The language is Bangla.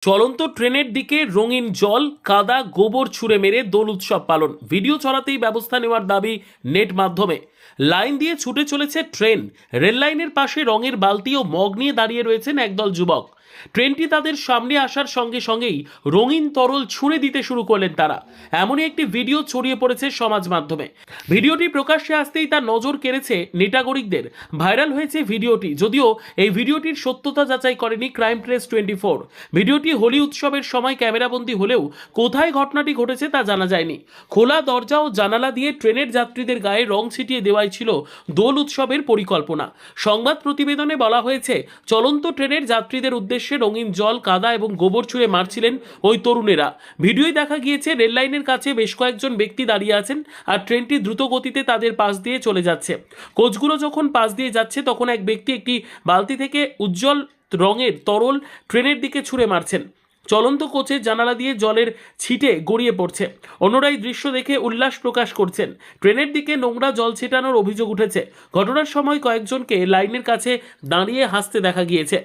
চলন্ত ট্রেনের দিকে রঙিন জল কাদা গোবর ছুঁড়ে মেরে দোল উৎসব পালন। ভিডিও ছড়াতেই ব্যবস্থা নেওয়ার দাবি নেট মাধ্যমে। লাইন দিয়ে ছুটে চলেছে ট্রেন। রেল লাইনের পাশে রঙের বালতি ও মগ নিয়ে দাঁড়িয়ে রয়েছেন একদল যুবক। ট্রেনটি তাদের সামনে আসার সঙ্গে সঙ্গেই রঙিন তরল ছুঁড়ে দিতে শুরু করলেন তারা। এমনই একটি ভিডিও ছড়িয়ে পড়েছে সমাজ মাধ্যমে। ভিডিওটি প্রকাশ্যে আসতেই তার নজর কেড়েছে নেটাগরিকদের। ভাইরাল হয়েছে ভিডিওটি, যদিও এই ভিডিওটির সত্যতা যাচাই করেনি ক্রাইম প্রেস 24। ভিডিওটি হোলি উৎসবের সময় ক্যামেরাবন্দি হলেও কোথায় ঘটনাটি ঘটেছে তা জানা যায়নি। খোলা দরজা ও জানালা দিয়ে ট্রেনের যাত্রীদের গায়ে রং ছিটিয়ে দেওয়াই ছিল দোল উৎসবের পরিকল্পনা। সংবাদ প্রতিবেদনে বলা হয়েছে, চলন্ত ট্রেনের যাত্রীদের উদ্দেশ্যে রঙিন জল কাদা এবং গোবর ছুঁড়ে মারছিলেন ওই তরুণেরা। ভিডিওয় দেখা গিয়েছে রেল লাইনের কাছে বেশ কয়েকজন ব্যক্তি দাঁড়িয়ে আছেন আর ট্রেনটি দ্রুত গতিতে তাদের পাশ দিয়ে চলে যাচ্ছে। কোচগুলো যখন পাশ দিয়ে যাচ্ছে তখন এক ব্যক্তি একটি বালতি থেকে উজ্জ্বল রঙের তরল ট্রেনের দিকে ছুঁড়ে মারছেন। চলন্ত কোচের জানালা দিয়ে জলের ছিটে গড়িয়ে পড়ছে। অন্যরা এই দৃশ্য দেখে উল্লাস প্রকাশ করছেন। ট্রেনের দিকে নোংরা জল ছিটানোর অভিযোগ উঠেছে। ঘটনার সময় কয়েকজনকে লাইনের কাছে দাঁড়িয়ে হাসতে দেখা গিয়েছে।